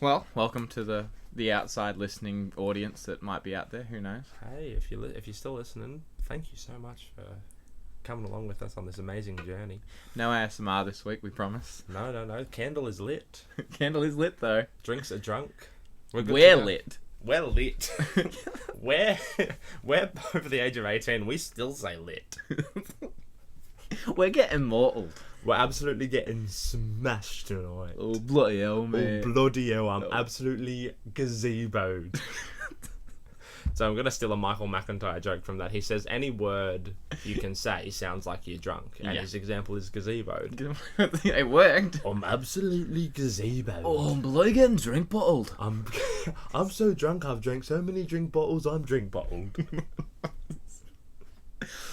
Well, welcome to the outside listening audience that might be out there. Who knows? Hey, if you're still listening, thank you so much for coming along with us on this amazing journey. No ASMR this week, we promise. No. Candle is lit. Candle is lit though. Drinks are drunk. We're lit. We're lit. we're over the age of 18. We still say lit. We're getting mortal. We're absolutely getting smashed tonight. Oh bloody hell, man! Oh bloody hell! I'm absolutely gazeboed. So I'm gonna steal a Michael McIntyre joke from that. He says any word you can say sounds like you're drunk, and his example is gazeboed. It worked. I'm absolutely gazeboed. Oh, I'm bloody getting drink bottled. I'm so drunk. I've drank so many drink bottles. I'm drink bottled.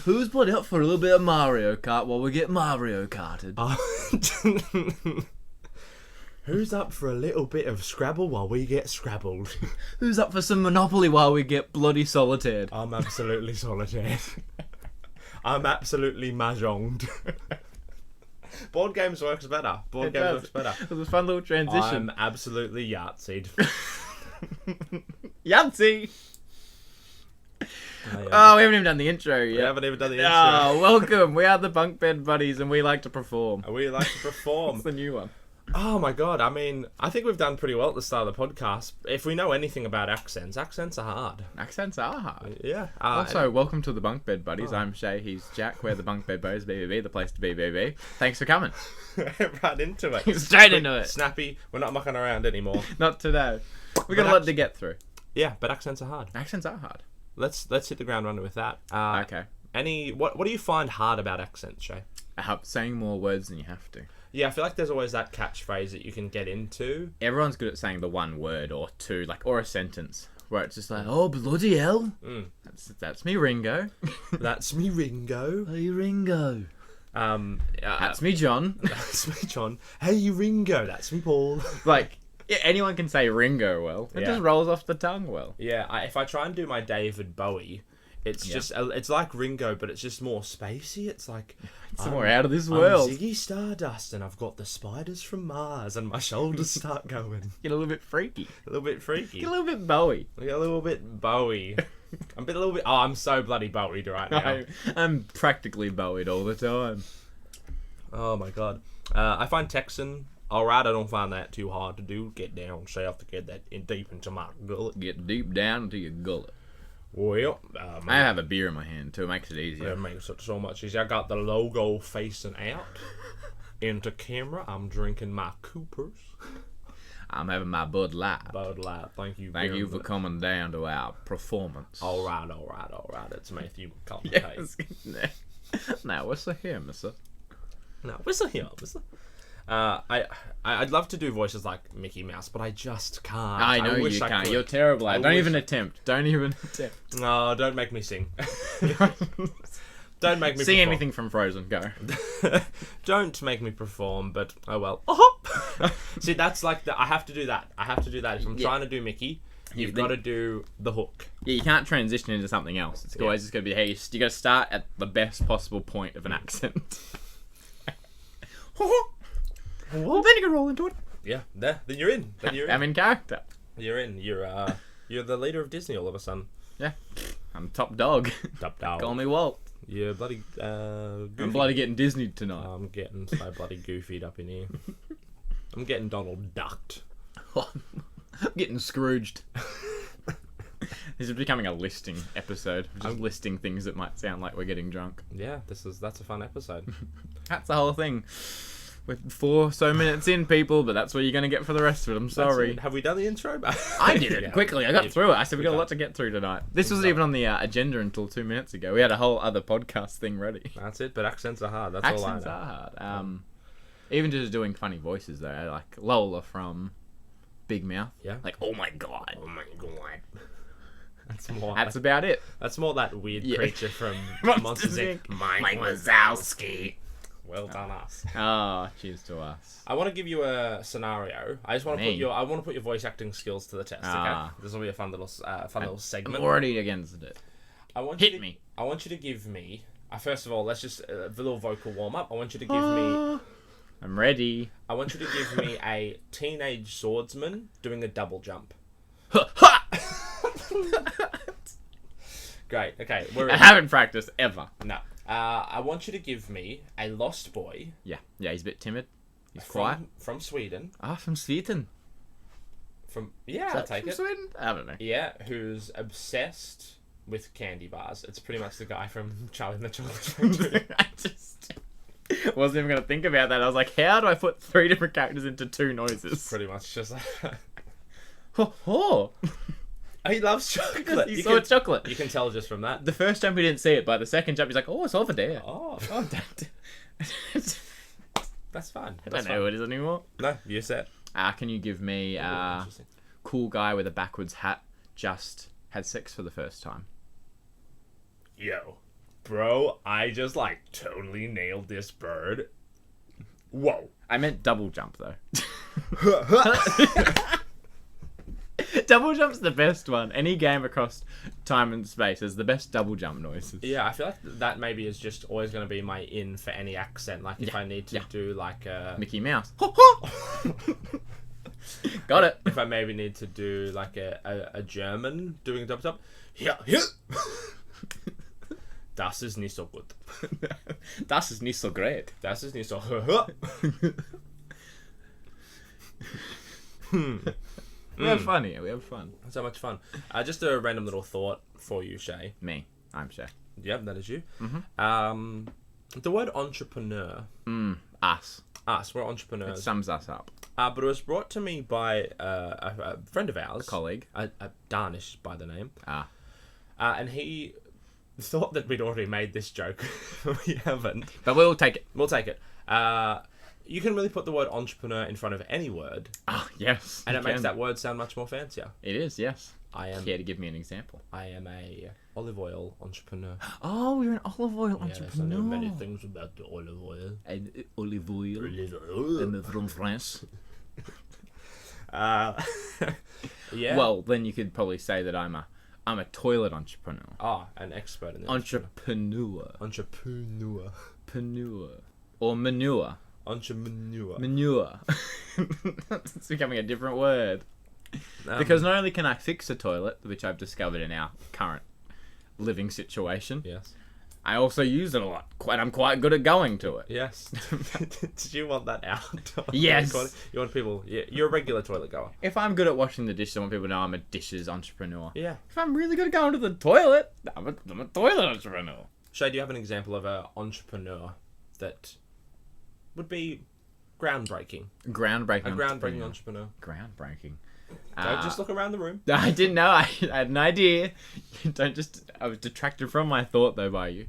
Who's bloody up for a little bit of Mario Kart while we get Mario Karted? Who's up for a little bit of Scrabble while we get Scrabbled? Who's up for some Monopoly while we get bloody solitaire? I'm absolutely solitaire. I'm absolutely mahjonged. Board games works better. Works better. It was a fun little transition. I'm absolutely Yahtzeed. Yahtzee! Oh, we haven't even done the intro yet. We haven't even done the intro. Oh, welcome. We are the Bunk Bed Buddies and we like to perform. We like to perform. It's the new one. Oh my god, I mean, I think we've done pretty well at the start of the podcast. If we know anything about accents are hard. Accents are hard. Yeah. Also, welcome to the Bunk Bed Buddies. I'm Shay, he's Jack. We're the Bunk Bed Buddies, BBB, the place to be, BBB. Thanks for coming. Right into it. Straight into it. Snappy. We're not mucking around anymore. Not today. We're going to let it get through. Yeah, but accents are hard. Accents are hard. Let's hit the ground running with that. Okay. What do you find hard about accents, Shay? Saying more words than you have to. Yeah, I feel like there's always that catchphrase that you can get into. Everyone's good at saying the one word or two, or a sentence, where it's just like, oh, bloody hell. That's me, Ringo. That's me, Ringo. Hey, Ringo. That's me, John. That's me, John. Hey, Ringo. That's me, Paul. Anyone can say Ringo well. It just rolls off the tongue well. Yeah, if I try and do my David Bowie, it's just it's like Ringo, but it's just more spacey. It's like it's more out of this world. I'm Ziggy Stardust, and I've got the spiders from Mars, and my shoulders start going. Get a little bit freaky. A little bit freaky. Get a little bit Bowie. Get a little bit Bowie. I'm so bloody Bowied right now. I'm practically Bowied all the time. Oh my god. I find Texan alright. I don't find that too hard to do. Get down south to get that deep into my gullet. Get deep down into your gullet. Well, I have a beer in my hand too. It makes it easier. It makes it so much easier. I got the logo facing out into camera. I'm drinking my Coopers. I'm having my Bud Light. Bud Light. Thank you. Thank you for coming down to our performance. All right. It's Matthew McConaughey. Yes. Now whistle here, mister. Now whistle here, mister. I'd love to do voices like Mickey Mouse, but I just can't. I know you can't. You're terrible. Don't even attempt. No, don't make me sing. Don't make me sing perform. anything from Frozen. Go. Don't make me perform, but oh well. See, that's like I have to do that. If I'm trying to do Mickey, you've got to do the hook. Yeah, you can't transition into something else. It's always just going to be, hey, you got to start at the best possible point of an accent. Well, then you can roll into it. Yeah, then you're in. I'm in character. You're in. You're the leader of Disney all of a sudden. Yeah, I'm top dog. Top dog. Call me Walt. You're bloody. Goofy. I'm bloody getting Disneyed tonight. I'm getting so bloody goofied up in here. I'm getting Donald Ducked. I'm getting Scrooged. This is becoming a listing episode. Just listing things that might sound like we're getting drunk. Yeah, that's a fun episode. That's the whole thing. We're 4 minutes in, people, but that's what you're going to get for the rest of it. I'm sorry. Have we done the intro? I did it quickly. I got through it. I said we got a lot to get through tonight. This wasn't even on the agenda until 2 minutes ago. We had a whole other podcast thing ready. That's it, but accents are hard. Accents are hard. Even just doing funny voices, though. Like Lola from Big Mouth. Yeah. Like, oh my god. Oh my god. That's about it. That's more that weird creature from Monsters Inc. Mike Wazowski. Well done, us. Oh, cheers to us. I want to give you a scenario. I just want to put your voice acting skills to the test. Okay, this will be a fun little segment. I'm already against it. I want you to give me. First of all, let's just the little vocal warm up. I want you to give me. I'm ready. I want you to give me a teenage swordsman doing a double jump. Great. Okay. I haven't practiced ever. No. I want you to give me a lost boy. Yeah, he's a bit timid. He's quiet. From Sweden. From Sweden. I'll take it. Sweden? I don't know. Yeah, who's obsessed with candy bars. It's pretty much the guy from Charlie and the Chocolate Factory. I just wasn't even going to think about that. I was like, how do I put 3 different characters into 2 noises? Pretty much just like... Oh. He loves chocolate. He saw chocolate. You can tell just from that. The first jump he didn't see it, but the second jump he's like, oh, it's over there. Oh, that's fine. I don't know who it is anymore. No, you said. Can you give me cool guy with a backwards hat just had sex for the first time? Yo, bro, I just totally nailed this bird. Whoa. I meant double jump though. Double jump's the best one. Any game across time and space is the best double jump noises. Yeah, I feel like that maybe is just always going to be my in for any accent. Like if I need to do Mickey Mouse. Got it. If I maybe need to do a German doing a double jump. Yeah. Das ist nicht so gut. Das ist nicht so great. Das ist nicht so... We have fun here. We have fun. So much fun. Just a random little thought for you, Shay. Me. I'm Shay. Yep, that is you. Mm-hmm. The word entrepreneur. Us. We're entrepreneurs. It sums us up. But it was brought to me by a friend of ours. A colleague. A Danish by the name. And he thought that we'd already made this joke. We haven't. But we'll take it. We'll take it. You can really put the word entrepreneur in front of any word. Yes. And it makes that word sound much more fancier. It is, yes. Care to give me an example. I am a olive oil entrepreneur. Oh, you're an olive oil entrepreneur. I know many things about the olive oil. And olive oil. And from France. Yeah. Well, then you could probably say that I'm a toilet entrepreneur. An expert in the Entrepreneur. Or manure. Manure. It's becoming a different word. Because not only can I fix a toilet, which I've discovered in our current living situation, yes, I also use it a lot. I'm quite good at going to it. Yes. Did you want that out? Yes. You want people... You're a regular toilet goer. If I'm good at washing the dishes, I want people to know I'm a dishes entrepreneur. Yeah. If I'm really good at going to the toilet, I'm a toilet entrepreneur. Shay, do you have an example of an entrepreneur that would be groundbreaking? A groundbreaking entrepreneur. Groundbreaking. Don't just look around the room. I didn't know. I had an idea. I was detracted from my thought though by you.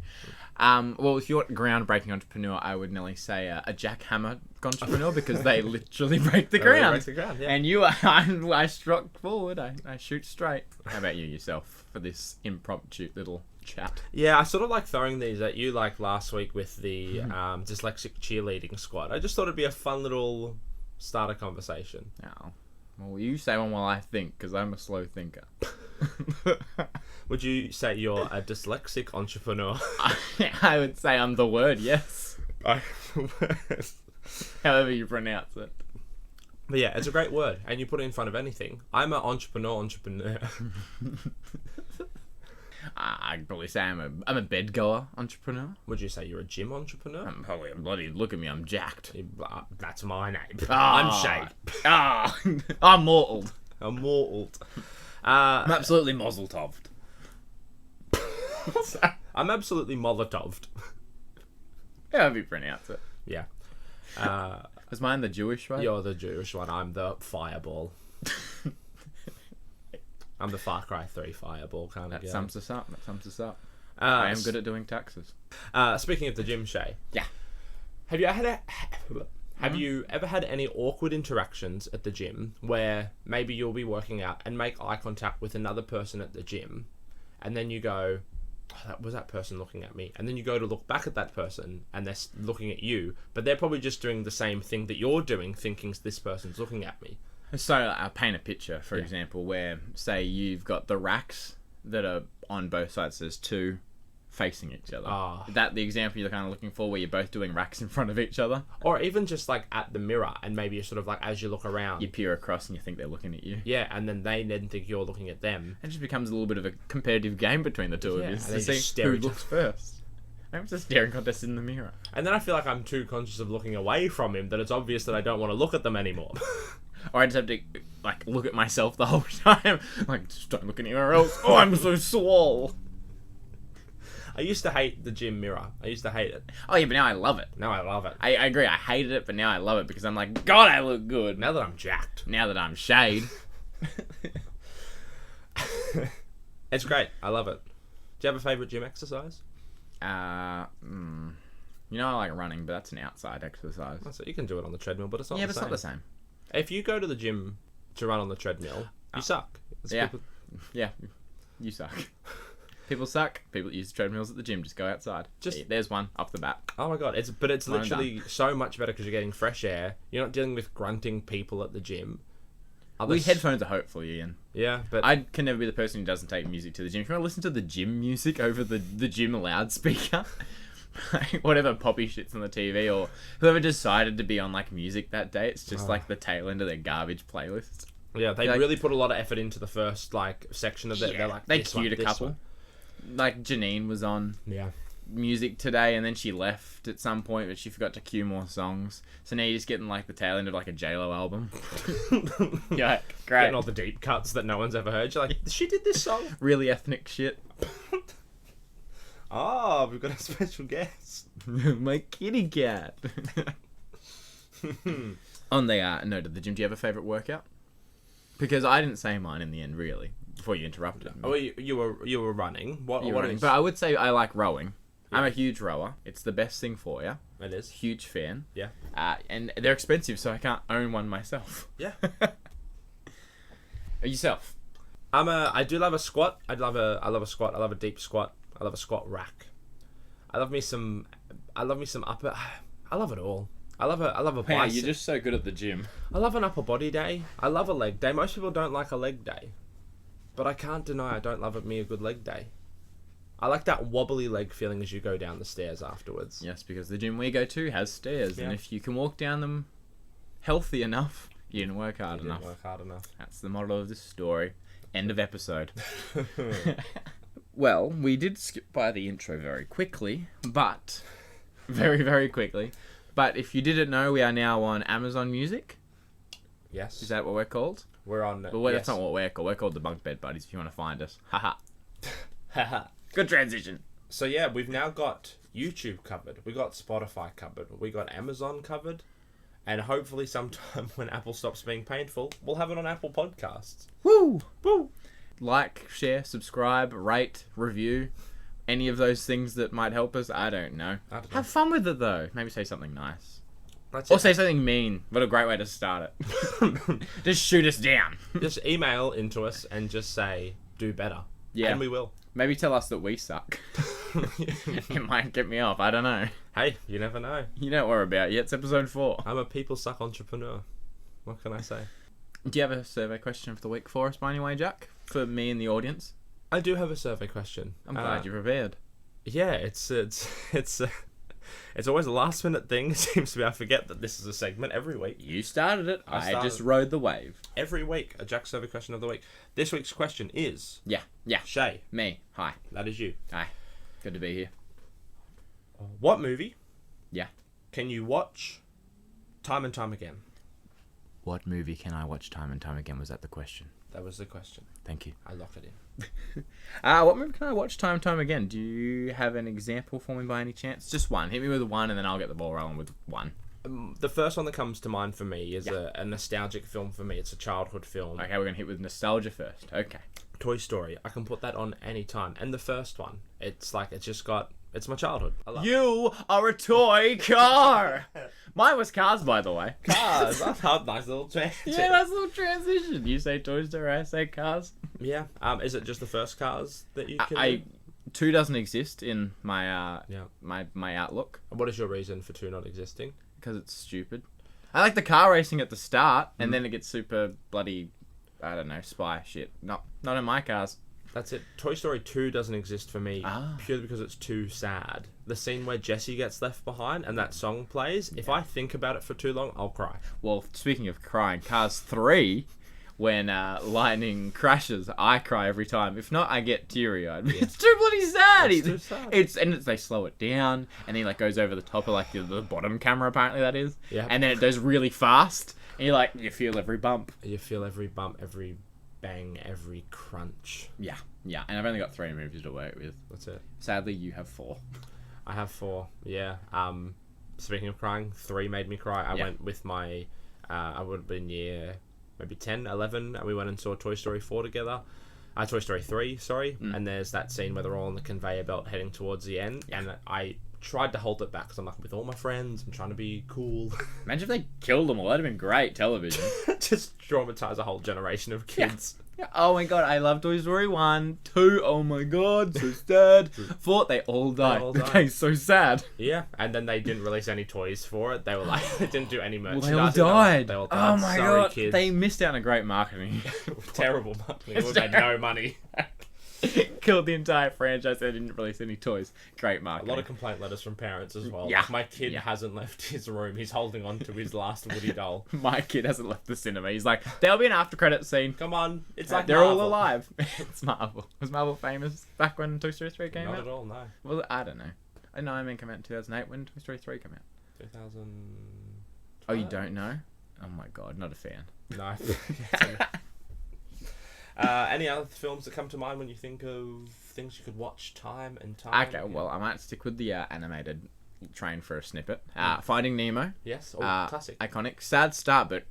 Well, if you're a groundbreaking entrepreneur, I would nearly say a jackhammer entrepreneur because they literally break the ground. Yeah. And I struck forward. I shoot straight. How about you yourself for this impromptu little chat? Yeah, I sort of like throwing these at you like last week with the dyslexic cheerleading squad. I just thought it'd be a fun little starter conversation. Oh. Well, you say one while I think, because I'm a slow thinker. Would you say you're a dyslexic entrepreneur? I would say I'm the word, yes. However you pronounce it. But yeah, it's a great word, and you put it in front of anything. I'm an entrepreneur. I'd probably say I'm a bed goer entrepreneur. Would you say you're a gym entrepreneur? I'm probably a bloody look at me. I'm jacked. That's my name. I'm Shay. I'm mortaled. I'm absolutely mozzle-toved. I'm absolutely molotoved. However you pronounce it. Yeah. Was mine the Jewish one? You're the Jewish one. I'm the fireball. I'm the Far Cry 3 fireball kind of guy. That sums us up. I am good at doing taxes. Speaking of the gym, Shay. Yeah. Have you ever had any awkward interactions at the gym where maybe you'll be working out and make eye contact with another person at the gym, and then you go, was that person looking at me? And then you go to look back at that person and they're looking at you, but they're probably just doing the same thing that you're doing, thinking this person's looking at me. So I'll paint a picture, for example, where, say, you've got the racks that are on both sides. There's 2 facing each other. Ah. Is that the example you're kind of looking for, where you're both doing racks in front of each other? Or even just like at the mirror, and maybe you're sort of like, as you look around, You peer across and you think they're looking at you. yeah, and then they then think you're looking at them. It just becomes a little bit of a competitive game between the two of Yeah, you and to they see just stare who at each looks first. Maybe it's a staring contest in the mirror. And then I feel like I'm too conscious of looking away from him that it's obvious that I don't want to look at them anymore. Or I just have to like look at myself the whole time. Like, just don't look anywhere else. Oh, I'm so swole. I used to hate the gym mirror. I used to hate it. Oh yeah, but now I love it. Now I love it. I agree. I hated it, but now I love it because I'm like, God, I look good. Now that I'm jacked. Now that I'm shade. It's great. I love it. Do you have a favourite gym exercise? You know, I like running, but that's an outside exercise. So you can do it on the treadmill, but it's not Yeah, the but it's same. not the same. If you go to the gym to run on the treadmill, you suck. It's Yeah. people- Yeah, you suck. People suck. People that use treadmills at the gym just go outside. There's one off the bat. Oh my god, it's One and literally so much better because you're getting fresh air. You're not dealing with grunting people at the gym. Headphones are hopeful, Ian. Yeah, but I can never be the person who doesn't take music to the gym. If you want to listen to the gym music over the gym loudspeaker, like whatever poppy shit's on the TV, or whoever decided to be on like music that day, it's just like the tail end of their garbage playlist. yeah, they like- really put a lot of effort into the first like section of it. They're like They this one, queued a this couple. one. Like Janine was on Yeah. music today, and then she left at some point, but she forgot to queue more songs. So now you're just getting like the tail end of like a JLo album. Yeah, great. Getting all the deep cuts that no one's ever heard. You're like, she did this song. Really ethnic shit. Oh, we've got a special guest. My kitty cat. On the note of the gym, do you have a favourite workout? Because I didn't say mine in the end, really, before you interrupted me. Oh, you were running. What Running. is? But I would say I like rowing. Yeah. I'm a huge rower. It's the best thing for you. It is. Huge fan. Yeah. And they're expensive, so I can't own one myself. Yeah. Yourself. I do love a squat. I love a squat. I love a deep squat. I love a squat rack. I love me some upper. I love it all. I love a Yeah, bicep. you're just so good at the gym. I love an upper body day. I love a leg day. Most people don't like a leg day, but I can't deny I don't love me a good leg day. I like that wobbly leg feeling as you go down the stairs afterwards. Yes, because the gym we go to has stairs, and Yeah. if you can walk down them healthy enough, you didn't work hard enough. Didn't work hard enough. That's the model of this story. End of episode. Well, we did skip by the intro very quickly, but very, very quickly. But if you didn't know, we are now on Amazon Music. Yes. Is that what we're called? We're on. But that's not what we're called. We're called the Bunk Bed Buddies if you want to find us. Haha. Haha. Good transition. So yeah, we've now got YouTube covered. We got Spotify covered. We got Amazon covered. And hopefully sometime when Apple stops being painful, we'll have it on Apple Podcasts. Woo! Woo! Like, share, subscribe, rate, review. Any of those things that might help us. I don't know. Have fun with it, though. Maybe say something nice. That's Or it. say something mean. What a great way to start it. Just shoot us down. Just email into us and just say, do better. Yeah. And we will. Maybe tell us that we suck. It might get me off. I don't know. Hey, you never know. You know what we're about yet. It's episode 4. I'm a people suck entrepreneur. What can I say? Do you have a survey question for the week for us, by any way, Jack? For me and the audience? I do have a survey question. I'm glad you're prepared. Yeah, it's always a last minute thing. It seems to be I forget that this is a segment every week. You started it. I started just rode the wave. Every week, a Jack survey question of the week. This week's question is Yeah. Shay. Me. Hi. That is you. Hi. Good to be here. What movie? Yeah. Can you watch time and time again? What movie can I watch time and time again? Was that the question? That was the question. Thank you. I locked it in. What movie can I watch time and time again? Do you have an example for me by any chance? Just one. Hit me with one and then I'll get the ball rolling with one. The first one that comes to mind for me is a nostalgic film for me. It's a childhood film. Okay, we're going to hit with nostalgia first. Okay. Toy Story. I can put that on any time. And the first one, it's my childhood. I love it. You are a toy car! Mine was Cars, by the way. Cars. That's a nice little transition. Yeah, that's a little transition. You say Toy Story, I say Cars. Yeah. Is it just the first Cars that you can do? 2 doesn't exist in my Yeah. my outlook What is your reason for 2 not existing? because it's stupid. I like the car racing at the start, and then it gets super bloody, I don't know, spy shit. Not in my cars. That's it. Toy Story 2 doesn't exist for me Ah. purely because it's too sad. The scene where Jessie gets left behind and that song plays, if I think about it for too long, I'll cry. Well, speaking of crying, Cars 3, when lightning crashes, I cry every time. If not, I get teary-eyed. It's too bloody sad. It's too sad. They slow it down, and he like goes over the top of like the bottom camera, apparently that is. Yeah. And then it goes really fast, and you feel every bump. You feel every bump, every bang, every crunch. Yeah, yeah. And I've only got 3 movies to work with. That's it. Sadly, you have 4. I have 4. Yeah. Speaking of crying, 3 made me cry. I went with my. I would have been maybe 10, 11, and we went and saw Toy Story 4 together. Toy Story 3, sorry. And there's that scene where they're all on the conveyor belt heading towards the end, and I tried to hold it back because I'm like, with all my friends, I'm trying to be cool. Imagine if they killed them all. That'd have been great television. Just traumatize a whole generation of kids. Yeah. Oh my god, I love Toy Story 1, 2, oh my god, so sad. 4, they all died. Okay, so sad. Yeah, and then they didn't release any toys for it. They were like, they didn't do any Well, merchandise. they all died. They all died. Oh my Sorry, god, kids. they missed out on great marketing. Terrible marketing. We made no money. Killed the entire franchise. They didn't release any toys. Great A marketing. lot of complaint letters from parents as well. Yeah. Like, my kid hasn't left his room. He's holding on to his last Woody doll. My kid hasn't left the cinema. He's like, there'll be an after credit scene. Come on, it's like They're Marvel. all alive. It's Marvel. Was Marvel famous back when Toy Story 3 came Not out? at all, no. Well, I don't know. I know I mean came out in 2008. When did Toy Story 3 come out? 2000. Oh, you don't know? Oh my god, not a fan. No. Any other films that come to mind when you think of things you could watch time and time? Okay, well, I might stick with the animated train for a snippet. Finding Nemo. Yes, classic. Iconic. Sad start, but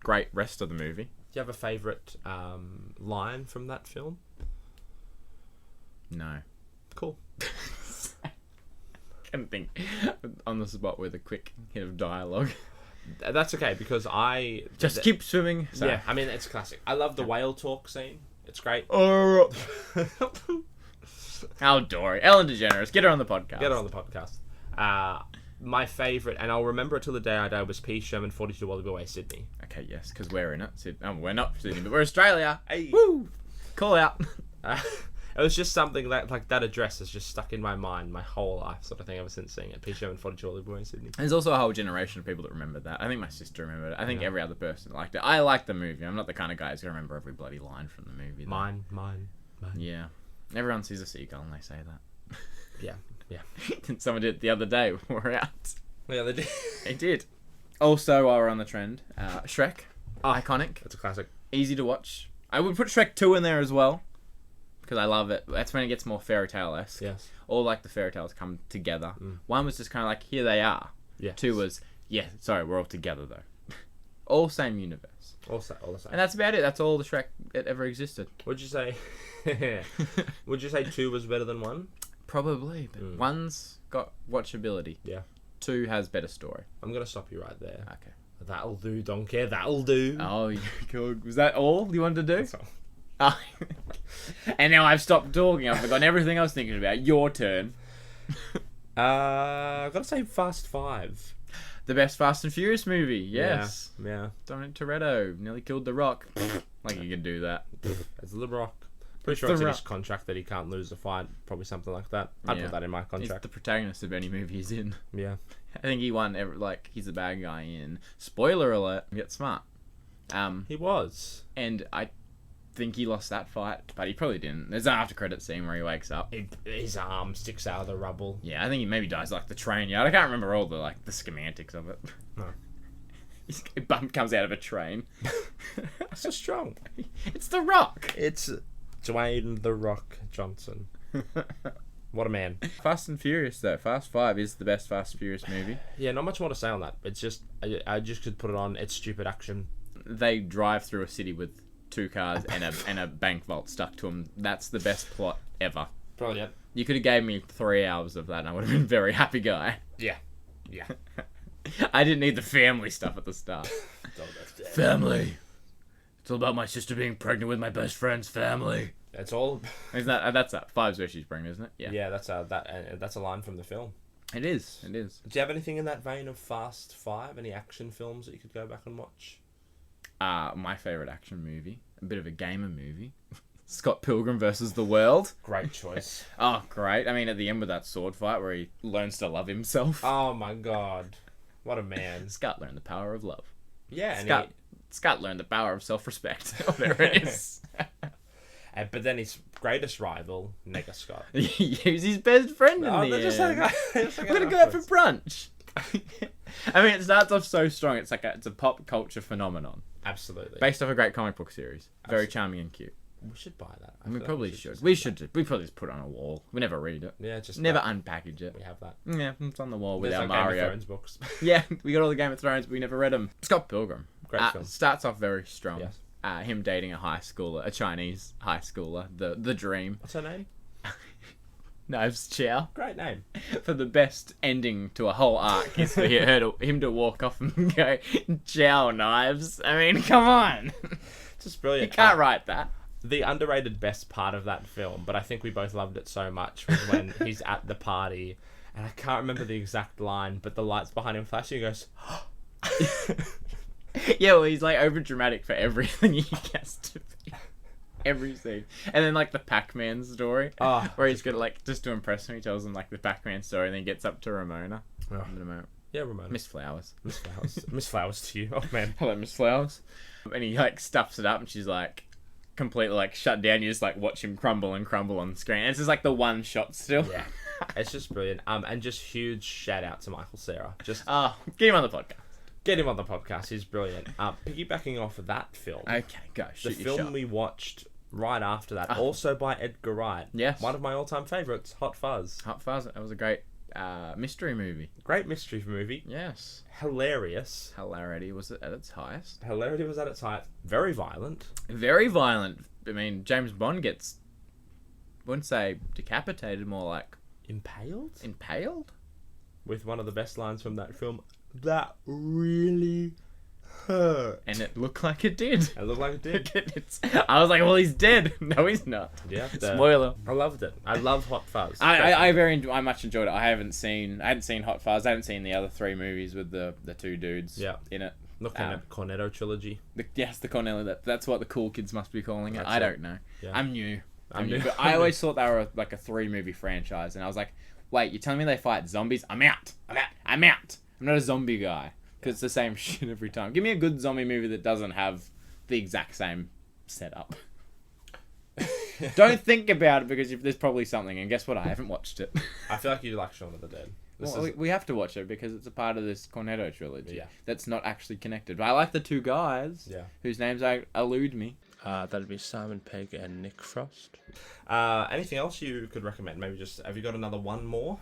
great rest of the movie. Do you have a favourite line from that film? No. Cool. Can't think on the spot with a quick hit of dialogue. That's okay because Just keep swimming. Sorry. Yeah, I mean it's classic. I love the whale talk scene. It's great. Oh. How Dory. Ellen DeGeneres. Get her on the podcast. Get her on the podcast. My favourite, and I'll remember it till the day I die, was P. Sherman 42 Wallaby Way, Sydney. Okay, yes, because we're in it. We're not Sydney, but we're Australia. Hey. Woo! Call out. It was just something that address has just stuck in my mind my whole life, sort of thing, ever since seeing it. P. Sherman 42 Wallaby Way, Sydney. There's also a whole generation of people that remember that. I think my sister remembered it. I think every other person liked it. I like the movie. I'm not the kind of guy who's going to remember every bloody line from the movie. Though. Mine. Yeah. Everyone sees a seagull and they say that. Yeah. Someone did it the other day when we were out. Yeah, they did. They did. Also, while we're on the trend, Shrek. Iconic. It's a classic. Easy to watch. I would put Shrek 2 in there as well. Because I love it. That's when it gets more fairy tale-esque. Yes. All like the fairy tales come together. One was just kind of like, here they are. Yeah. 2 was, sorry, we're all together though. All same universe. All the same. And that's about it. That's all the Shrek that ever existed. Would you say? Would you say 2 was better than 1? Probably, but 1's got watchability. Yeah. 2 has better story. I'm gonna stop you right there. Okay. That'll do, don't care. That'll do. Oh, good. Was that all you wanted to do? That's all. Oh. And now I've stopped talking. I've forgotten everything I was thinking about. Your turn. I've got to say Fast 5. The best Fast and Furious movie. Yes. Yeah. Dominic Toretto nearly killed The Rock. Like you can do that. It's The Rock. Pretty sure it's in his contract that he can't lose a fight. Probably something like that. I'd put that in my He's contract. the protagonist of any movie he's in. Yeah. I think he won. He's the bad guy in. Spoiler alert. Get smart. He was. And I think he lost that fight, but he probably didn't. There's an after credit scene where he wakes up. His arm sticks out of the rubble. Yeah, I think he maybe dies like the train yard. I can't remember all the schematics of it. No. His bum comes out of a train. So strong. It's The Rock. It's Dwayne The Rock Johnson. What a man. Fast and Furious though. Fast 5 is the best Fast and Furious movie. Yeah, not much more to say on that. It's just I just could put it on. It's stupid action. They drive through a city with 2 cars and a bank vault stuck to them. That's the best plot ever. Brilliant. You could have gave me 3 hours of that and I would have been a very happy guy. Yeah. I didn't need the family stuff at the start. Family. It's all about my sister being pregnant with my best friend's family. That's all. Isn't that's 5's where she's pregnant, isn't it? Yeah, that's a line from the film. It is. Do you have anything in that vein of Fast 5? Any action films that you could go back and watch? My favourite action movie, a bit of a gamer movie, Scott Pilgrim versus the world. Great choice. Oh, great. I mean, at the end with that sword fight where he learns to love himself. Oh my god. What a man. Scott learned the power of love. Yeah, Scott learned the power of self-respect. Whatever it is. But then his greatest rival, Nega Scott. He was his best friend in the end. Just like We're going to go out for brunch. I mean, it starts off so strong. It's like it's a pop culture phenomenon. Absolutely. Based off a great comic book series. Very charming and cute. We should buy that. We probably should. We probably just put it on a wall. We never read it. Yeah, just never unpackage it. We have that. Yeah, it's on the wall with There's our like Mario. Game of Thrones books. Yeah, we got all the Game of Thrones, but we never read them. Scott Pilgrim. Great film. Starts off very strong. Yes. Him dating a high schooler, a Chinese high schooler, the dream. What's her name? Knives Chow. Great name. For the best ending to a whole arc is for him to walk off and go, Chow Knives. I mean, come on. Just brilliant. You can't write that. The underrated best part of that film, but I think we both loved it so much, was when he's at the party, and I can't remember the exact line, but the lights behind him flash, and he goes, yeah, well, he's like over dramatic for everything he has to be. Every scene. And then like the Pac-Man story, where he's gonna like, just to impress him, he tells him like the Pac-Man story, and then he gets up to Ramona. Yeah, Ramona. Miss Flowers. Miss Flowers. Miss Flowers to you. Oh man. Hello, Miss Flowers. And he like stuffs it up, and she's like completely like shut down. You just like watch him crumble and crumble on the screen. And it's just like the one shot still. Yeah. It's just brilliant. And just huge shout out to Michael Cera. Just get him on the podcast. Get him on the podcast. He's brilliant. Piggybacking off of that film. Okay, go. The film we watched right after that, also by Edgar Wright. Yes. One of my all-time favourites, Hot Fuzz. Hot Fuzz. That was a great mystery movie. Great mystery movie. Yes. Hilarious. Hilarity was at its highest. Hilarity was at its height. Very violent. Very violent. I mean, James Bond gets, I wouldn't say decapitated, more like Impaled? Impaled? With one of the best lines from that film. That really hurt. And it looked like it did. It looked like it did. I was like, well, he's dead. No, he's not. Yeah. Spoiler. I loved it. I love Hot Fuzz. I much enjoyed it. I hadn't seen Hot Fuzz. I hadn't seen the other three movies with the two dudes in it. Looking at Cornetto trilogy. The Cornetto. That's what the cool kids must be calling it. I don't know. Yeah. I'm new. But I always thought they were like a 3-movie franchise, and I was like, wait, you're telling me they fight zombies? I'm out. I'm not a zombie guy. Because it's the same shit every time. Give me a good zombie movie that doesn't have the exact same setup. Don't think about it, because there's probably something. And guess what? I haven't watched it. I feel like you like Shaun of the Dead. We have to watch it because it's a part of this Cornetto trilogy that's not actually connected. But I like the two guys whose names elude me. That'd be Simon Pegg and Nick Frost. Anything else you could recommend? Maybe have you got another one more?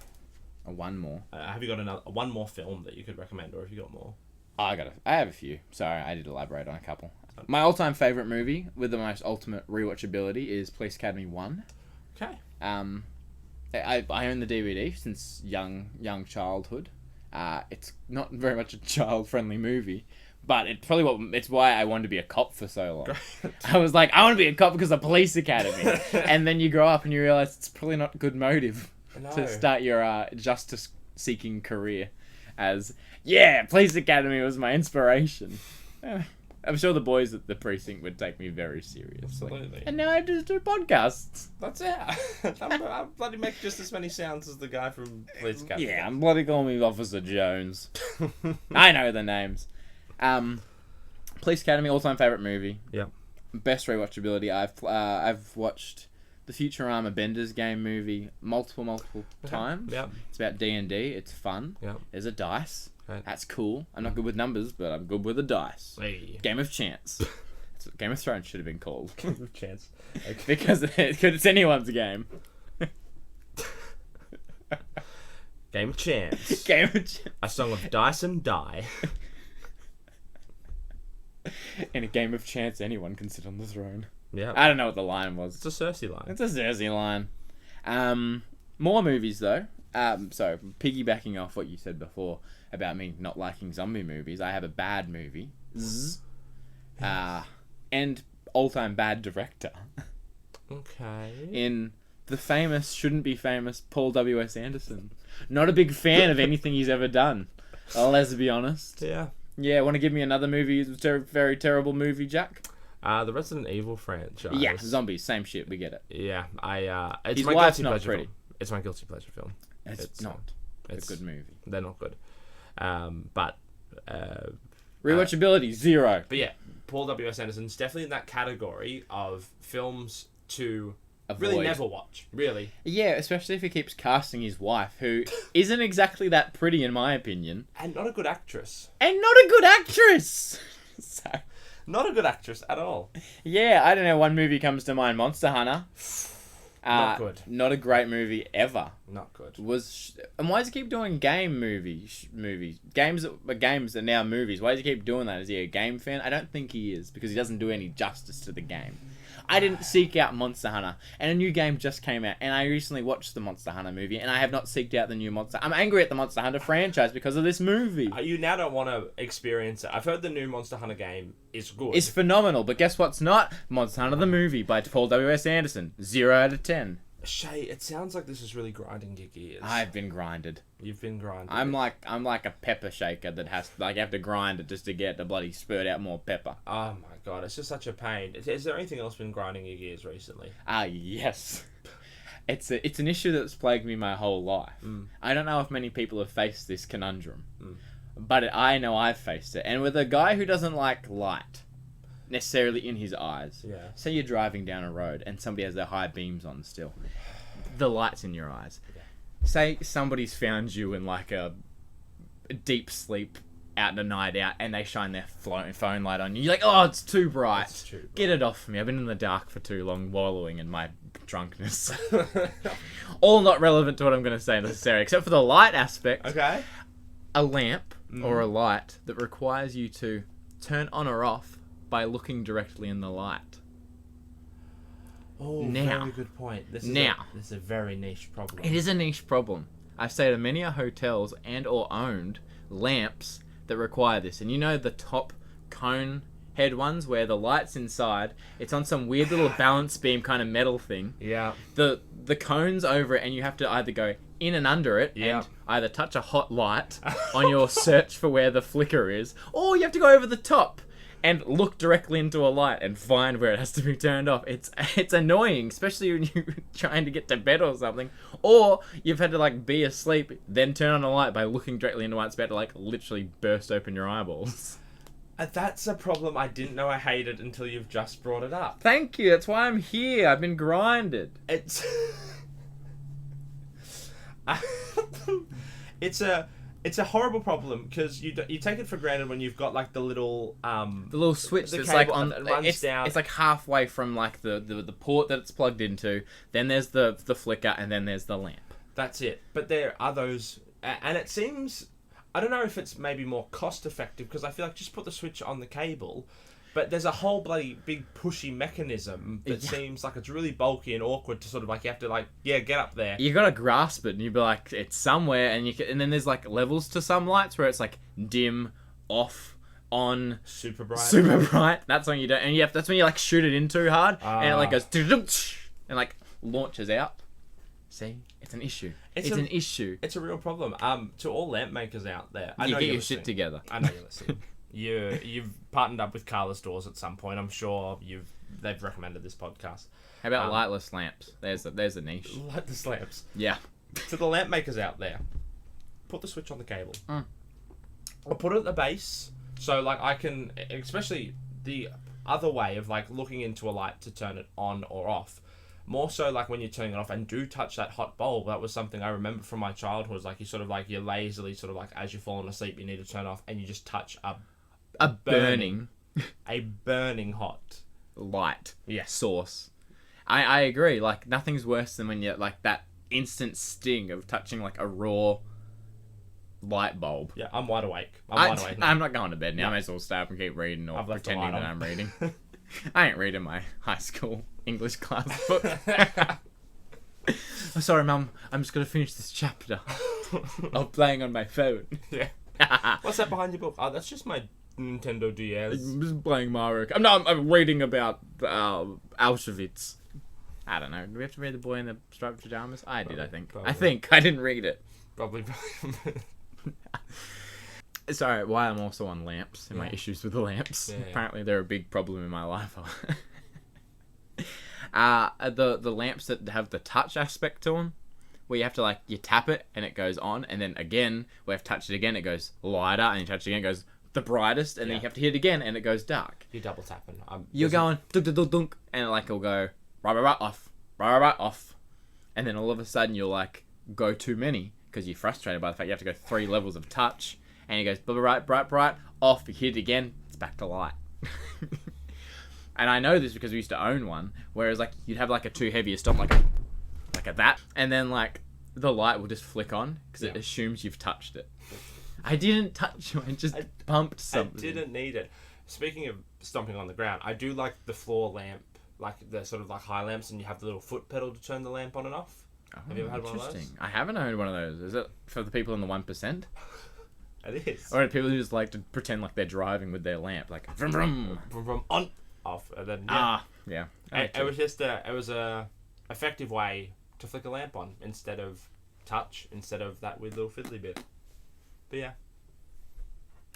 One more. Have you got one more film that you could recommend, or have you got more? I have a few. Sorry, I did elaborate on a couple. My all-time favorite movie with the most ultimate rewatchability is Police Academy 1. Okay. I own the DVD since young childhood. It's not very much a child-friendly movie, but it's why I wanted to be a cop for so long. I was like, I want to be a cop because of Police Academy. And then you grow up and you realize it's probably not a good motive to start your justice-seeking career as, Police Academy was my inspiration. I'm sure the boys at the precinct would take me very seriously. Absolutely. And now I just do podcasts. That's it. I bloody make just as many sounds as the guy from Police Academy. Yeah, I'm bloody calling me Officer Jones. I know the names. Police Academy, all-time favourite movie. Yeah. Best rewatchability. I've watched the Futurama Bender's Game movie multiple times. Yeah. It's about D&D. It's fun. Yeah. There's a dice. Right. That's cool. I'm not good with numbers, but I'm good with a dice. Hey. Game of Chance. That's what Game of Thrones should have been called. Game of Chance. Okay. Because it's anyone's game. Game of Chance. Game of Chance. A song of dice and die. In a game of chance, anyone can sit on the throne. Yeah. I don't know what the line was. It's a Cersei line. It's a Cersei line. More movies, though. So, piggybacking off what you said before about me not liking zombie movies, I have a bad movie. And all-time bad director. Okay. In the famous, shouldn't be famous, Paul W.S. Anderson. Not a big fan of anything he's ever done. Let's be honest. Yeah. Yeah, want to give me another movie? Very terrible movie, Jack? The Resident Evil franchise. Yeah, zombies, same shit. We get it. Yeah, it's His my wife's guilty not pleasure pretty. film. It's my guilty pleasure film. It's not a good movie. They're not good. But Rewatchability 0. But yeah, Paul W.S. Anderson's definitely in that category of films to really never watch. Really. Yeah, especially if he keeps casting his wife, who isn't exactly that pretty in my opinion. And not a good actress. And not a good actress! So, Not a good actress at all. yeah, I don't know, one movie comes to mind, Monster Hunter. Not good. Not a great movie ever. Not good. And why does he keep doing game movies? Games are now movies. Why does he keep doing that? Is he a game fan? I don't think he is, because he doesn't do any justice to the game. I didn't seek out Monster Hunter, and a new game just came out, and I recently watched the Monster Hunter movie, and I have not seeked out the new Monster. I'm angry at the Monster Hunter franchise because of this movie. You now don't want to experience it. I've heard the new Monster Hunter game is good. It's phenomenal, but guess what's not? Monster Hunter the movie by Paul W.S. Anderson. 0 out of 10. Shay, it sounds like this is really grinding your gears. I've been grinded. You've been grinding. I'm like a pepper shaker that has you have to grind it just to get the bloody spurt out more pepper. Oh my god, it's just such a pain. Is there anything else been grinding your gears recently? Yes. It's an issue that's plagued me my whole life. I don't know if many people have faced this conundrum, but I know I've faced it. And with a guy who doesn't like light necessarily in his eyes. Yeah. Say you're driving down a road and somebody has their high beams on still. The light's in your eyes. Yeah. Say somebody's found you in like a deep sleep out a night out and they shine their phone light on you. You're like, oh, it's too bright. It's too bright. Get it off me. I've been in the dark for too long, wallowing in my drunkenness. All not relevant to what I'm going to say necessarily, except for the light aspect. Okay. A lamp or a light that requires you to turn on or off by looking directly in the light. Oh, now, very good point. This is a very niche problem. It is a niche problem. I've stayed at many hotels and or owned lamps that require this. And you know the top cone head ones where the light's inside, it's on some weird little balance beam kind of metal thing. Yeah. The cone's over it and you have to either go in and under it and either touch a hot light on your search for where the flicker is, or you have to go over the top and look directly into a light and find where it has to be turned off. It's annoying, especially when you're trying to get to bed or something. Or you've had to like be asleep, then turn on a light by looking directly into it. It's about to like literally burst open your eyeballs. That's a problem I didn't know I hated until you've just brought it up. Thank you, that's why I'm here. I've been grinded. It's a horrible problem because you take it for granted when you've got like the little switch the that's cable like on that runs down. It's like halfway from like the port that it's plugged into. Then there's the flicker, and then there's the lamp. That's it. But there are those, and it seems, I don't know if it's maybe more cost effective because I feel like just put the switch on the cable. But there's a whole bloody big pushy mechanism that seems like it's really bulky and awkward to sort of like, you have to like, get up there. You gotta grasp it and you'd be like, it's somewhere, and then there's like levels to some lights where it's like dim, off, on, super bright. That's when you don't, and that's when you like shoot it in too hard and it like goes and like launches out. See? It's an issue. It's an issue. It's a real problem. To all lamp makers out there, I know get you're your listening. shit together. I know you're listening. You've partnered up with Carla Stores at some point. I'm sure they've recommended this podcast. How about lightless lamps? There's a niche. Lightless lamps. Yeah. To the lamp makers out there, put the switch on the cable. Or put it at the base. So like I can, especially the other way of like looking into a light to turn it on or off. More so like when you're turning it off and do touch that hot bulb. That was something I remember from my childhood. Was like you sort of like, you're lazily sort of like as you're falling asleep, you need to turn off and you just touch a burning hot light source. I agree. Like nothing's worse than when you like that instant sting of touching like a raw light bulb. Yeah, I'm wide awake. I'm not going to bed now. I may as well stay up and keep reading or pretending that I'm reading. I ain't reading my high school English class book. Oh, sorry, Mum. I'm just going to finish this chapter. I'm playing on my phone. Yeah. What's that behind your book? Oh, that's just my Nintendo DS. I'm just playing Mario. I'm reading about Auschwitz. I don't know. Do we have to read The Boy in the Striped Pajamas? I did, I think. Probably. I think. I didn't read it. Probably. Sorry, why I'm also on lamps and my Yeah. issues with the lamps. Yeah. Apparently, they're a big problem in my life. The lamps that have the touch aspect to them, where you have to you tap it and it goes on, and then again, we have to touch it again, it goes lighter, and you touch it again, it goes the brightest, and then you have to hit it again, and it goes dark. You're double tapping. You're going dunk dunk dunk dunk, and it'll go right off, right off, and then all of a sudden you'll go too many because you're frustrated by the fact you have to go 3 levels of touch, and it goes bright off. You hit it again, it's back to light. And I know this because we used to own one, whereas you'd have a too heavy stop like a that, and then the light will just flick on because it assumes you've touched it. I didn't touch you, I just bumped something. I didn't need it. Speaking of stomping on the ground, I do like the floor lamp, the sort of high lamps, and you have the little foot pedal to turn the lamp on and off. Have you ever had one of those? I haven't owned one of those. Is it for the people in the 1%? It is. Or people who just like to pretend like they're driving with their lamp, vroom vroom. Vroom, vroom, on, off, and then yeah. It was just a effective way to flick a lamp on instead of touch, instead of that weird little fiddly bit. But yeah.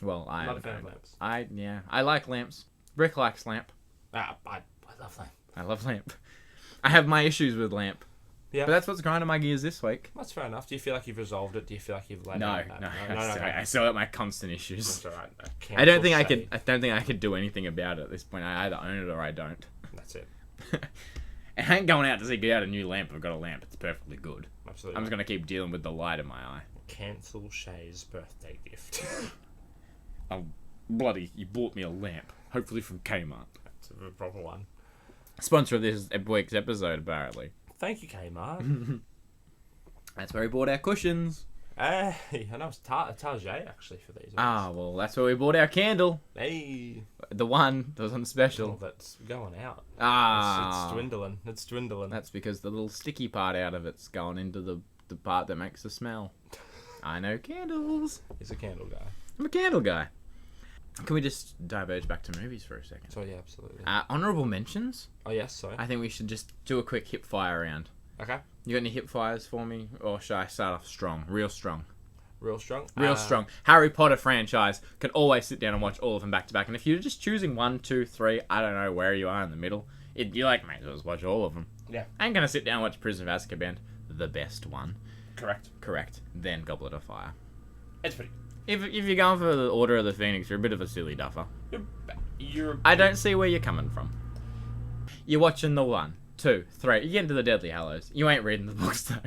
Well, I'm not a fan of lamps. I like lamps. Rick likes lamp. I love lamp. I love lamp. I have my issues with lamp. Yeah. But that's what's grinding my gears this week. That's fair enough. Do you feel like you've resolved it? Do you feel like you've let No. it? I still have my constant issues. That's alright. I don't think I could do anything about it at this point. I either own it or I don't. That's it. And I ain't going out to seek out a new lamp. I've got a lamp. It's perfectly good. Absolutely. I'm just gonna keep dealing with the light in my eye. Cancel Shay's birthday gift. Oh, bloody! You bought me a lamp. Hopefully from Kmart. That's a proper one. Sponsor of this week's episode, apparently. Thank you, Kmart. That's where we bought our cushions. I know it's Target actually for these. Well, that's where we bought our candle. Hey, The one that was on special. that's going out. Ah, It's dwindling. It's dwindling. That's because the little sticky part out of it's going into the part that makes the smell. I know candles. He's a candle guy. I'm a candle guy. Can we just diverge back to movies for a second? So yeah, absolutely. Honorable mentions? Oh yes, sorry. I think we should just do a quick hip fire round. Okay. You got any hip fires for me? Or should I start off strong? Real strong. Real strong. Real strong. Harry Potter franchise. Can always sit down and watch all of them back to back. And if you're just choosing 1, 2, 3, I don't know where you are in the middle. You're like, mate, just watch all of them. Yeah. I ain't gonna sit down and watch Prison of Azkaban, the best one. Correct. Then Goblet of Fire. It's pretty. If you're going for the Order of the Phoenix, you're a bit of a silly duffer. You're. I don't see where you're coming from. You're watching the 1, 2, 3. You get into the Deathly Hallows. You ain't reading the books though.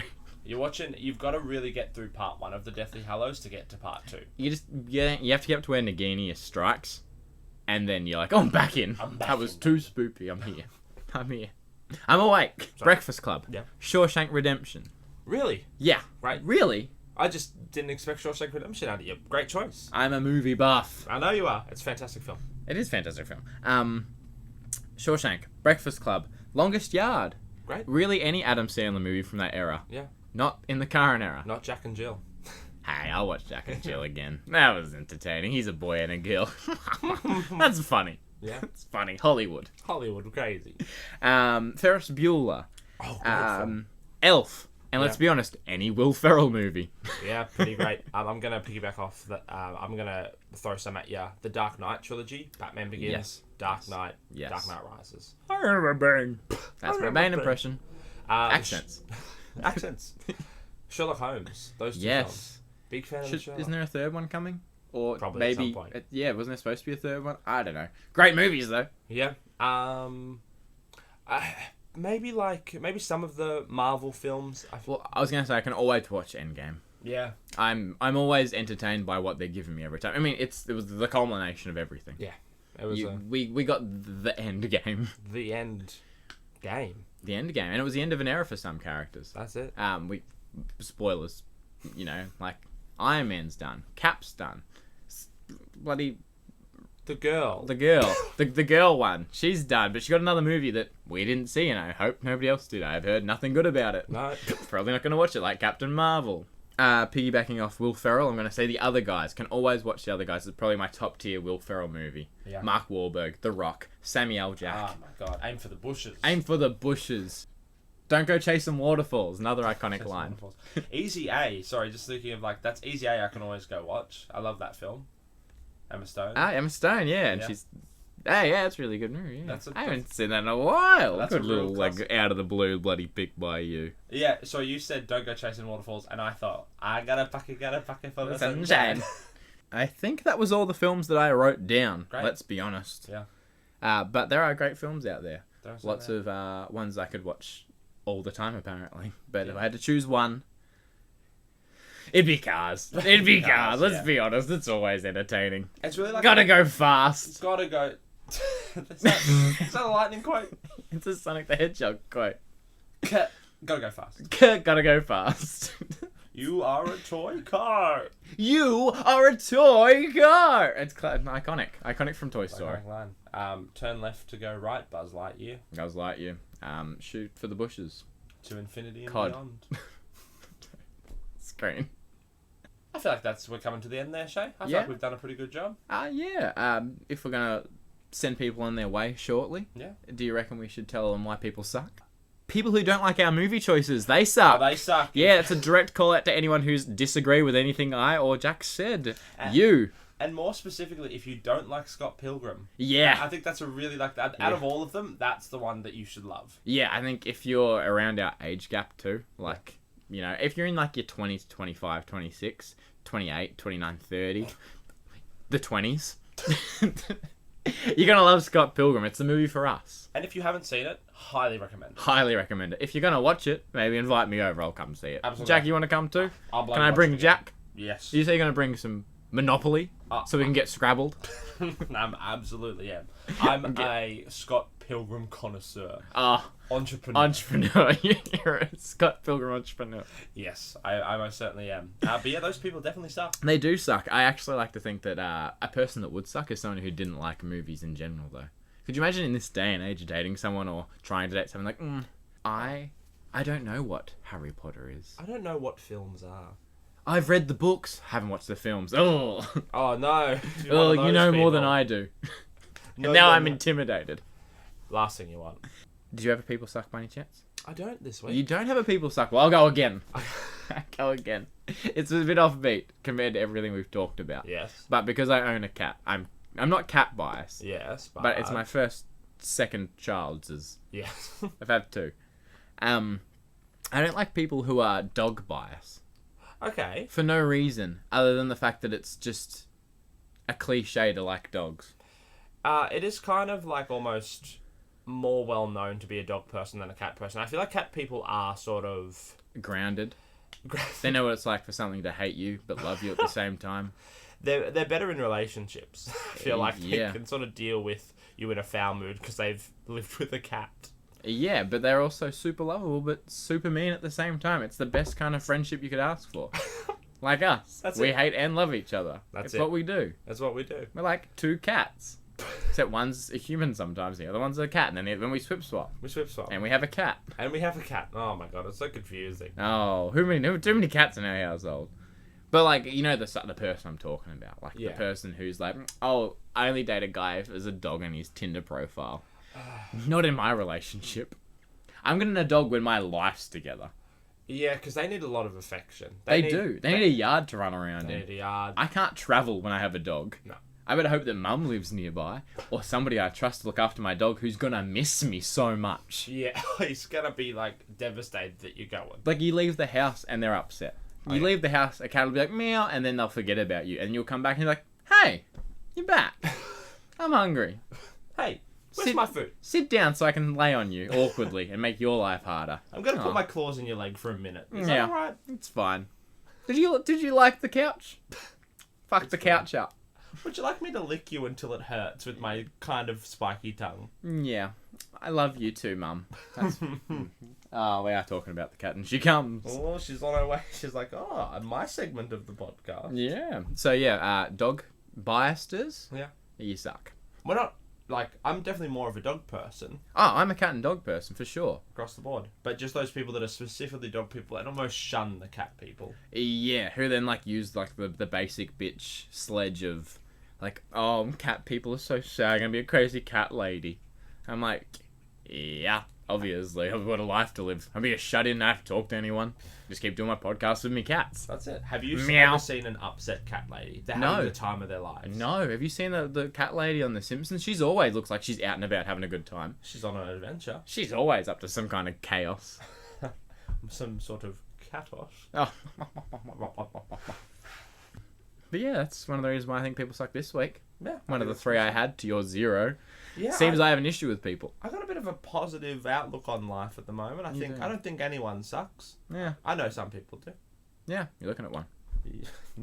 You're watching. You've got to really get through part 1 of the Deathly Hallows to get to part 2. You have to get up to where Nagini strikes, and then you're like, oh, I'm back in. That was too spoopy. I'm here. I'm awake. Sorry. Breakfast Club. Yeah. Shawshank Redemption. Really? Yeah. Right. Really? I just didn't expect Shawshank Redemption out of you. Great choice. I'm a movie buff. I know you are. It's a fantastic film. It is a fantastic film. Shawshank, Breakfast Club, Longest Yard. Great. Really, any Adam Sandler movie from that era. Yeah. Not in the current era. Not Jack and Jill. Hey, I'll watch Jack and Jill again. That was entertaining. He's a boy and a girl. That's funny. Yeah. It's funny. Hollywood. Hollywood crazy. Ferris Bueller. Oh, great film. Elf. And let's be honest, any Will Ferrell movie. Yeah, pretty great. I'm going to piggyback off that. I'm going to throw some at you. The Dark Knight trilogy. Batman Begins. Yes. Dark Knight. Yes. Dark Knight Rises. I am a Bane. That's my Bane impression. Accents. Accents. Sherlock Holmes. Those two films. Yes. Big fan of the Sherlock. Isn't there a third one coming? Or Probably maybe, at some point. Yeah, wasn't there supposed to be a third one? I don't know. Great movies, though. Yeah. Maybe some of the Marvel films. Well, I was going to say, I can always watch Endgame. Yeah. I'm always entertained by what they're giving me every time. I mean, it was the culmination of everything. Yeah. It was we got the end game. the end game. The end game. And it was the end of an era for some characters. That's it. Spoilers. You know, like, Iron Man's done. Cap's done. Bloody... The girl. The girl one. She's done, but she got another movie that we didn't see, and I hope nobody else did. I've heard nothing good about it. No. Probably not going to watch it, like Captain Marvel. Piggybacking off Will Ferrell, I'm going to say The Other Guys. Can always watch The Other Guys. It's probably my top tier Will Ferrell movie. Yeah. Mark Wahlberg, The Rock, Samuel Jack. Oh my god. Aim for the bushes. Aim for the bushes. Don't go chasing waterfalls. Another iconic line. Easy A. Sorry, just thinking of that's Easy A I can always go watch. I love that film. Emma Stone. Emma Stone, yeah, and Yeah. she's. Hey, yeah, it's a really good movie. Yeah. That's I haven't seen that in a while. That's Good a real little like classic. out of the blue bloody pick by you. Yeah, so you said don't go chasing waterfalls, and I thought, I got a bucket for the sunshine. Sunshine. I think that was all the films that I wrote down. Great. Let's be honest. Yeah. But there are great films out there. There's Lots some of ones I could watch all the time, apparently. But if Yeah. I had to choose one, it'd be Cars. It'd be Cars. Let's yeah. be honest. It's always entertaining. It's really like Gotta go It's fast. gotta go. is that a lightning quote? It's a Sonic the Hedgehog quote. Gotta go fast. Gotta go fast. You are a toy car. You are a toy car. It's iconic. Iconic from Toy Story. Iconic line. Turn left to go right, Buzz Lightyear. Buzz Lightyear. Shoot for the bushes. To infinity and Cod. beyond. Screen. I feel like we're coming to the end there, Shay. I feel Yeah. like we've done a pretty good job. Yeah. If we're gonna send people on their way shortly, Yeah. do you reckon we should tell them why people suck? People who don't like our movie choices, they suck. Oh, they suck. Yeah, it's a direct call out to anyone who's disagree with anything I or Jack said. And- You. And more specifically, if you don't like Scott Pilgrim, Yeah. I think that's a really out Yeah. of all of them, that's the one that you should love. Yeah, I think if you're around our age gap too, like, you know, if you're in like your 20s, 25, 26, 28, 29, 30, the 20s, you're going to love Scott Pilgrim. It's the movie for us. And if you haven't seen it, highly recommend it. Highly recommend it. If you're going to watch it, maybe invite me over. I'll come see it. Absolutely. Jack, you want to come too? I'll Can I bring Jack? Yes. You say you're going to bring some Monopoly so we can get Scrabbled? I'm absolutely am. I'm a Scott Pilgrim connoisseur. Entrepreneur. You're a Scott Pilgrim entrepreneur. Yes, I most certainly am. But yeah, those people definitely suck. They do suck. I actually like to think that a person that would suck is someone who didn't like movies in general, though. Could you imagine in this day and age dating someone or trying to date someone like, I don't know what Harry Potter is. I don't know what films are. I've read the books, haven't watched the films. Oh, Oh no. oh, you know more than I do. No, And now you're I'm not. intimidated. Last thing you want. Did you have a people suck by any chance? I don't this week. You don't have a people suck. Well, I'll go again. Go again. It's a bit offbeat compared to everything we've talked about. Yes. But because I own a cat, I'm not cat biased. Yes, But it's my second child's. Yes. I've had two. I don't like people who are dog biased Okay. for no reason other than the fact that it's just a cliche to like dogs. It is kind of like almost more well known to be a dog person than a cat person. I feel like cat people are sort of Grounded. They know what it's like for something to hate you but love you at the same time. they're better in relationships. I feel like they Yeah. can sort of deal with you in a foul mood because they've lived with a cat. Yeah, but they're also super lovable but super mean at the same time. It's the best kind of friendship you could ask for. Like us. That's we it. hate and love each other. That's it's it. what we do. That's what we do. We're like two cats. Except one's a human sometimes, the other one's a cat, and then we swip swap. We swip swap. And we have a cat. And we have a cat. Oh my god, it's so confusing. Oh, too many cats in our household. But like, you know the person I'm talking about, like Yeah. the person who's like, oh, I only date a guy if there's a dog in his Tinder profile. Not in my relationship. I'm getting a dog when my life's together. Yeah, because they need a lot of affection. They do. They need a yard to run around They in. need a yard. I can't travel when I have a dog. No. I better hope that mum lives nearby, or somebody I trust to look after my dog who's gonna miss me so much. Yeah, he's gonna be like devastated that you're going. Like, you leave the house and they're upset. You leave the house, a cat will be like, meow, and then they'll forget about you. And you'll come back and you're like, hey, you're back. I'm hungry. Hey, where's my food? Sit down so I can lay on you awkwardly and make your life harder. I'm gonna Oh. put my claws in your leg for a minute. Is Yeah. that alright? It's fine. Did you like the couch? Fuck the couch up. Would you like me to lick you until it hurts with my kind of spiky tongue? Yeah. I love you too, Mum. Oh, we are talking about the cat and she comes. Oh, she's on her way. She's like, oh, my segment of the podcast. Yeah. So yeah, dog biased. Yeah. You suck. We're not, like, I'm definitely more of a dog person Oh, I'm a cat and dog person for sure. across the board. But just those people that are specifically dog people and almost shun the cat people. Yeah, who then like use like the basic bitch sledge of like, oh, cat people are so sad, I'm gonna be a crazy cat lady. I'm like, yeah, Obviously, I've got a life to live. I'll be a shut-in, I have to talk to anyone. Just keep doing my podcast with me cats. That's it. Have you Meow. ever seen an upset cat lady? They're No. having the time of their lives. No, have you seen the cat lady on The Simpsons? She's always looks like she's out and about having a good time. She's on an adventure. She's always up to some kind of chaos. Some sort of catos. Oh. But yeah, that's one of the reasons why I think people suck this week. Yeah. One of the three I had to your zero. Yeah, Seems I have an issue with people. I got a bit of a positive outlook on life at the moment. I don't think anyone sucks. Yeah. I know some people do. Yeah, you're looking at one.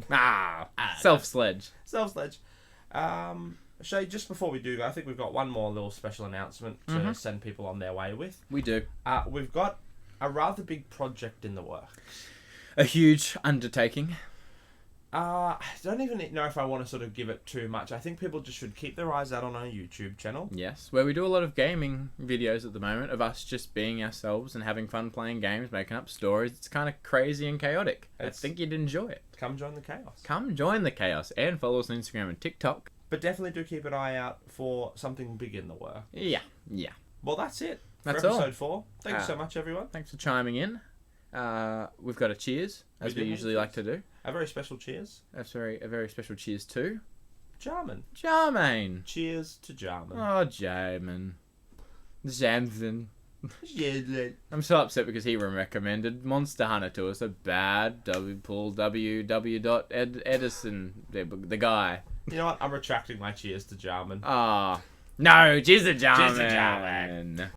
Ah, Self-sledge. Self-sledge. Shay, just before we do go, I think we've got one more little special announcement to send people on their way with. We do. We've got a rather big project in the works. A huge undertaking. I don't even know if I want to sort of give it too much. I think people just should keep their eyes out on our YouTube channel. Yes, where we do a lot of gaming videos at the moment of us just being ourselves and having fun playing games, making up stories. It's kind of crazy and chaotic. I think you'd enjoy it. Come join the chaos. Come join the chaos and follow us on Instagram and TikTok. But definitely do keep an eye out for something big in the work. Yeah. Well, that's it. That's for all. episode 4. Thank you so much, everyone. Thanks for chiming in. We've got a cheers, as we usually like to do. A very special cheers. A very special cheers to Jarman. Cheers to Jarman. Oh, Jarman. Jamson. Yeah. I'm so upset because he recommended Monster Hunter to us. A bad Edison, the guy. You know what? I'm retracting my cheers to Jarman. Ah, no, cheers to Jarman. Cheers to Jarman.